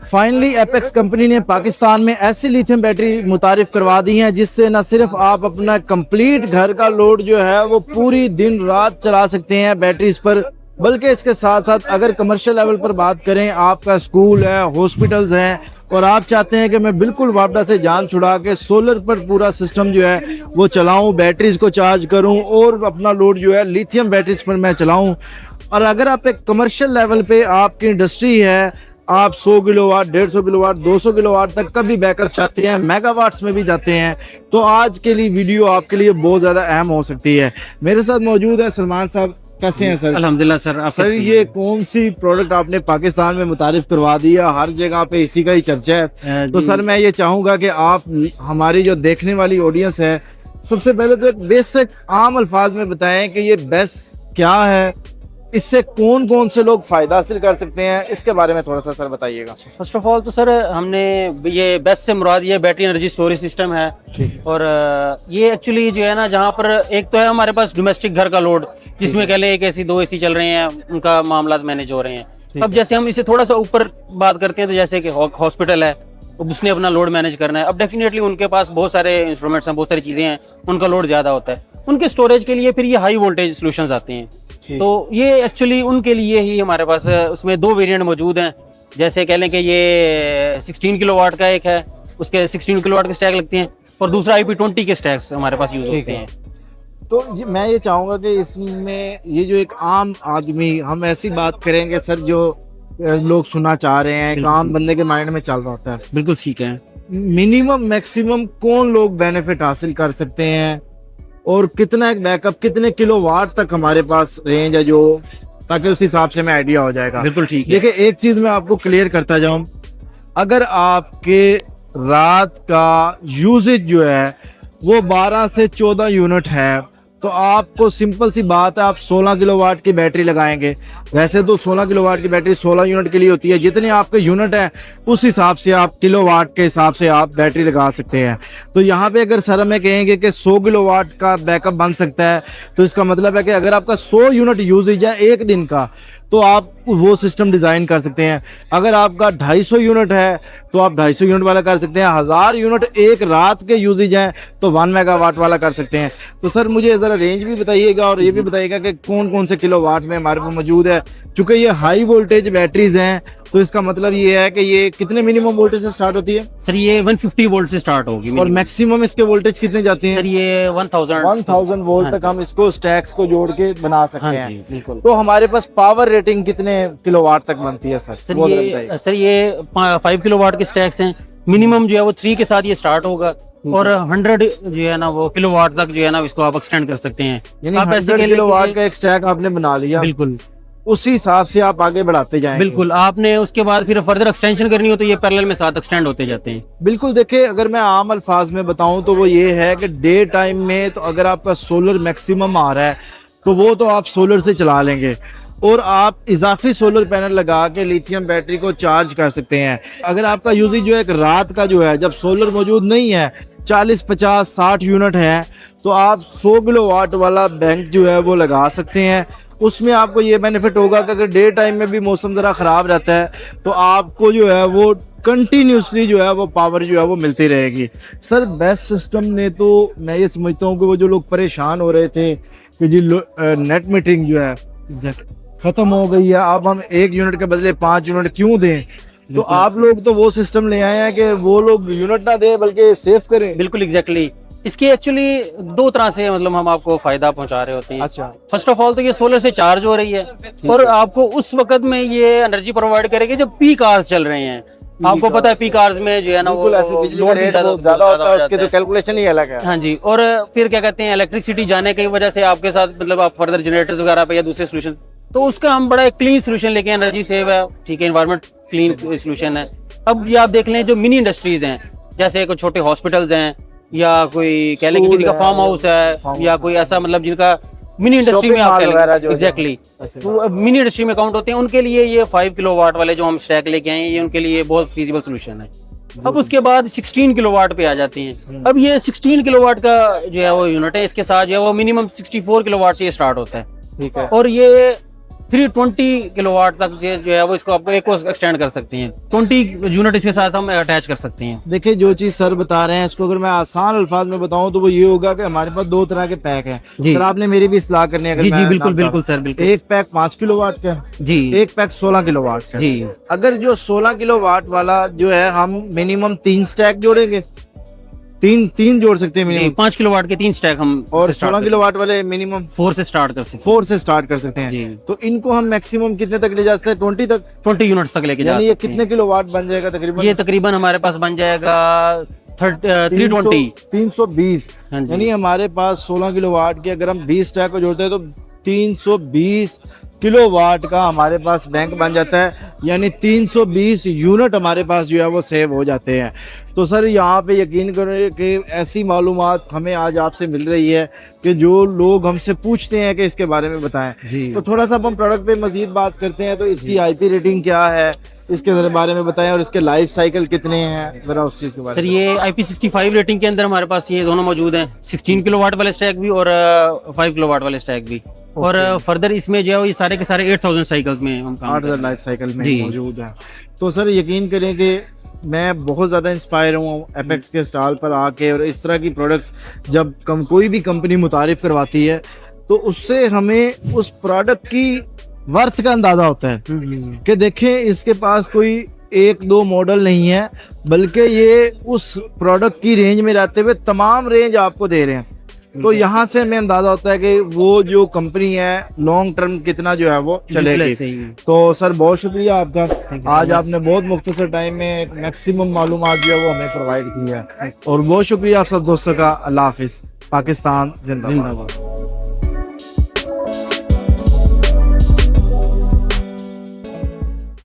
Finally apex company ने पाकिस्तान में ऐसी लिथियम बैटरी मुतारिफ करवा दी है जिससे न सिर्फ आप अपना कंप्लीट घर का लोड जो है वो पूरी दिन रात चला सकते हैं बैटरीज पर, बल्कि इसके साथ साथ अगर कमर्शियल लेवल पर बात करें, आपका स्कूल है, हॉस्पिटल्स हैं और आप चाहते हैं कि मैं बिल्कुल वापडा से जान छुड़ा के सोलर पर पूरा सिस्टम जो है वो चलाऊं, बैटरीज को चार्ज करूं और अपना लोड जो है लिथियम बैटरीज पर मैं चलाऊं। और अगर आप एक कमर्शियल लेवल पे आपकी इंडस्ट्री है, आप 100 किलोवाट, 150 किलोवाट, 200 किलोवाट तक का भी बैकअप चाहते हैं, मेगावाट्स में भी जाते हैं, तो आज के लिए वीडियो आपके लिए बहुत ज़्यादा अहम हो सकती है। मेरे साथ मौजूद है सलमान साहब। कैसे हैं सर? अल्हम्दुलिल्लाह सर। सर ये कौन सी प्रोडक्ट आपने पाकिस्तान में मुतारिफ करवा दिया? हर जगह पे इसी का ही चर्चा है। तो सर मैं ये चाहूँगा कि आप हमारी जो देखने वाली ऑडियंस है, सबसे पहले तो एक बेसिक आम अल्फाज में बताएं कि ये बेस्ट क्या है, इससे कौन कौन से लोग फायदा हासिल कर सकते हैं, इसके बारे में थोड़ा सा सर बताइएगा। फर्स्ट ऑफ ऑल तो सर हमने ये बेस्ट से मुराद ये बैटरी एनर्जी स्टोरेज सिस्टम है। और ये एक्चुअली जो है ना, जहाँ पर एक तो है हमारे पास डोमेस्टिक घर का लोड, जिसमें कह लें 1 AC 2 AC चल रहे हैं, उनका मामला मैनेज हो रहे हैं। अब जैसे हम इसे थोड़ा सा ऊपर बात करते हैं तो जैसे कि हॉस्पिटल है, उसने अपना लोड मैनेज करना है। अब डेफिनेटली उनके पास बहुत सारे इंस्ट्रूमेंट्स हैं, बहुत सारी चीज़ें हैं, उनका लोड ज़्यादा होता है। उनके स्टोरेज के लिए फिर ये हाई वोल्टेज सोल्यूशंस आते हैं। तो ये एक्चुअली उनके लिए ही हमारे पास उसमें 2 वेरिएंट मौजूद हैं। जैसे कह लें कि ये 16 किलोवाट का एक है, उसके 16 किलोवाट के स्टैक लगते हैं, और दूसरा IP20 के स्टैक्स हमारे पास यूज होते हैं। तो जी मैं ये चाहूँगा कि इसमें ये जो एक आम आदमी, हम ऐसी बात करेंगे सर जो लोग सुनना चाह रहे हैं, एक आम बंदे के माइंड में चल रहा होता है। बिल्कुल ठीक है। मिनिमम मैक्सिमम कौन लोग बेनिफिट हासिल कर सकते हैं और कितना एक बैकअप, कितने किलोवाट तक हमारे पास रेंज है, जो ताकि उस हिसाब से मैं आइडिया हो जाएगा। बिल्कुल ठीक है। देखिए एक चीज मैं आपको क्लियर करता जाऊं, अगर आपके रात का यूजेज जो है वो 12 से 14 यूनिट है तो आपको सिंपल सी बात है, आप 16 किलोवाट की बैटरी लगाएंगे। वैसे तो 16 किलोवाट की बैटरी 16 यूनिट के लिए होती है, जितने आपके यूनिट हैं उस हिसाब से आप किलोवाट के हिसाब से आप बैटरी लगा सकते हैं। तो यहाँ पे अगर सर हमें कहेंगे कि 100 किलोवाट का बैकअप बन सकता है, तो इसका मतलब है कि अगर आपका 100 यूनिट यूजेज है एक दिन का, तो आप वो सिस्टम डिज़ाइन कर सकते हैं। अगर आपका 250 यूनिट है तो आप 250 यूनिट वाला कर सकते हैं। 1000 यूनिट एक रात के यूजेज हैं तो 1 मेगावाट वाला कर सकते हैं। तो सर मुझे ज़रा रेंज भी बताइएगा और ये भी बताइएगा कि कौन कौन से किलोवाट में हमारे पास मौजूद है। चूँकि ये हाई वोल्टेज बैटरीज हैं तो इसका मतलब ये है कि ये कितने मिनिमम वोल्टेज से स्टार्ट होती है? सर ये 150 वोल्ट से स्टार्ट होगी। और मैक्सिमम इसके वोल्टेज कितने जाते हैं? सर ये 1000 वोल्ट तक हम इसको स्टैक्स को जोड़ के बना सकते हैं। बिल्कुल। तो हमारे पास पावर रेटिंग कितने किलोवाट तक बनती है सर? सर ये 5 किलोवाट के स्टैक्स हैं। मिनिमम जो है वो 3 के साथ ये स्टार्ट होगा, और 100 जो है ना वो किलोवाट तक जो है ना इसको आप एक्सटेंड कर सकते हैं। यानी 100 किलोवाट का एक स्टैक आपने बना लिया, बिल्कुल उसी हिसाब से आप आगे बढ़ाते जाएंगे। बिल्कुल। आपने उसके बाद फिर फर्दर एक्सटेंशन करनी हो तो ये पैरेलल में साथ एक्सटेंड होते जाते हैं। बिल्कुल। देखिए अगर मैं आम अल्फाज में बताऊं तो वो ये है कि डे टाइम में तो अगर आपका सोलर मैक्सिमम आ रहा है तो वो तो आप सोलर से चला लेंगे, और आप इजाफी सोलर पैनल लगा के लिथियम बैटरी को चार्ज कर सकते हैं। अगर आपका यूजेज जो है एक रात का जो है, जब सोलर मौजूद नहीं है, 40, 50, 60 यूनिट है, तो आप 100 किलोवाट वाला बैंक जो है वो लगा सकते हैं। उसमें आपको ये बेनिफिट होगा कि अगर डे टाइम में भी मौसम ज़रा ख़राब रहता है तो आपको जो है वो कंटिन्यूसली जो है वो पावर जो है वो मिलती रहेगी। सर बेस्ट सिस्टम ने तो मैं ये समझता हूँ कि वो जो लोग परेशान हो रहे थे कि जी नेट मीटरिंग जो है ख़त्म हो गई है, अब हम 1 यूनिट के बदले 5 यूनिट क्यों दें, तो आप लोग तो वो सिस्टम ले आए हैं कि वो लोग यूनिट ना दें बल्कि सेव करें। बिल्कुल एग्जैक्टली। इसके एक्चुअली 2 तरह से मतलब हम आपको फायदा पहुंचा रहे होते हैं। अच्छा। फर्स्ट ऑफ ऑल तो ये सोलर से चार्ज हो रही है, और आपको उस वक्त में ये एनर्जी प्रोवाइड करेगी जब पीक आवर्स चल रहे हैं। आपको पता है पीक आवर्स में जो है ना वो ऐसे बिजली का रेट बहुत ज्यादा होता है, उसके तो कैलकुलेशन ही अलग है। हाँ जी। और फिर क्या कहते हैं, इलेक्ट्रिसिटी जाने की वजह से आपके साथ मतलब आप फर्दर जनरेटर्स वगैरह पे या दूसरे सोल्यूशन, तो उसका हम बड़ा एक क्लीन सोल्यूशन लेके, एनर्जी सेव है, ठीक है, एनवायरमेंट क्लीन सोल्यूशन है। अब ये आप देख लें जो मिनी इंडस्ट्रीज हैं, जैसे कुछ छोटे हॉस्पिटल्स हैं, या कोई कह लें कि किसी का फार्म हाउस है, या कोई ऐसा मतलब जिनका मिनी इंडस्ट्री में आप एग्जैक्टली तो मिनी इंडस्ट्री में काउंट होते हैं, उनके लिए ये 5 किलोवाट वाले जो हम स्टैक लेके आए हैं ये उनके लिए बहुत फीजिबल सोल्यूशन है। अब उसके बाद 16 किलोवाट पे आ जाती हैं। अब ये 16 किलोवाट का जो है वो यूनिट है, इसके साथ जो है वो मिनिमम 64 किलोवाट से ये स्टार्ट होता है। ठीक है। और ये 320 किलोवाट तक जो है वो इसको आप एक एक्सटेंड कर सकते हैं। 20 यूनिट इसके साथ हम अटैच कर सकते हैं। देखिए जो चीज सर बता रहे हैं इसको अगर मैं आसान अल्फाज में बताऊं तो वो ये होगा कि हमारे पास दो तरह के पैक हैं। जी। सर आपने मेरी भी इस्लाह करनी है अगर जी मैं जी बिल्कुल नाम बिल्कुल बताऊं। सर बिल्कुल। एक पैक 5 किलोवाट का है, जी एक पैक 16 किलोवाट का है। जी अगर जो 16 किलोवाट वाला जो है हम मिनिमम 3 स्टैक जोड़ेंगे, तीन जोड़ सकते हैं जी मिनिमम, 5 किलोवाट के 3 स्टैक हम और 16 किलोवाट वाले मिनिमम 4 से स्टार्ट कर सकते हैं। 4 से स्टार्ट कर सकते जी। हैं। तो इनको हम मैक्सिमम कितने तक ले जा सकते हैं? 20 तक। 20 यूनिट्स तक लेके जा यानी ये सकते हैं। कितने किलोवाट बन जाएगा तकरीबन? ये तकरीबन हमारे पास बन जाएगा 320। 320। हाँ जी। यानी हमारे पास 16 किलोवाट के अगर हम 20 स्टैक को जोड़ते हैं तो 320 किलोवाट का हमारे पास बैंक बन जाता है। यानी 320 यूनिट हमारे पास जो है वो सेव हो जाते हैं। तो सर यहाँ पे यकीन करें कि ऐसी मालूमात हमें आज आपसे मिल रही है कि जो लोग हमसे पूछते हैं कि इसके बारे में बताएं। जी। तो थोड़ा सा हम प्रोडक्ट पे मजीद बात करते हैं। तो इसकी आईपी रेटिंग क्या है, इसके बारे में बताएं, और इसके लाइफ साइकिल कितने हैं, जरा उस चीज़ के बारे सर में। ये IP65 रेटिंग के अंदर हमारे पास ये दोनों मौजूद हैं, 16 किलोवाट वाले स्टैक भी और 5 किलोवाट वाले स्टैक भी। और फर्दर इसमें जो है ये सारे के सारे 8000 साइकिल्स में हम काम 8000 लाइफ साइकिल में जी। मौजूद है। तो सर यकीन करें कि मैं बहुत ज़्यादा इंस्पायर हूँ एपेक्स के स्टॉल पर आके, और इस तरह की प्रोडक्ट्स जब कोई भी कंपनी मुतारिफ करवाती है तो उससे हमें उस प्रोडक्ट की वर्थ का अंदाज़ा होता है कि देखें इसके पास कोई एक दो मॉडल नहीं है, बल्कि ये उस प्रोडक्ट की रेंज में रहते हुए तमाम रेंज आपको दे रहे हैं। तो यहाँ से हमें अंदाजा होता है कि वो जो कंपनी है लॉन्ग टर्म कितना जो है वो चलेगी। तो सर बहुत शुक्रिया आपका, आज आपने बहुत मुख्तसर टाइम में मैक्सिमम मालूमात जो है वो हमें प्रोवाइड की है, और बहुत शुक्रिया आप सब दोस्तों का। अल्लाह हाफिज़। पाकिस्तान जिंदाबाद।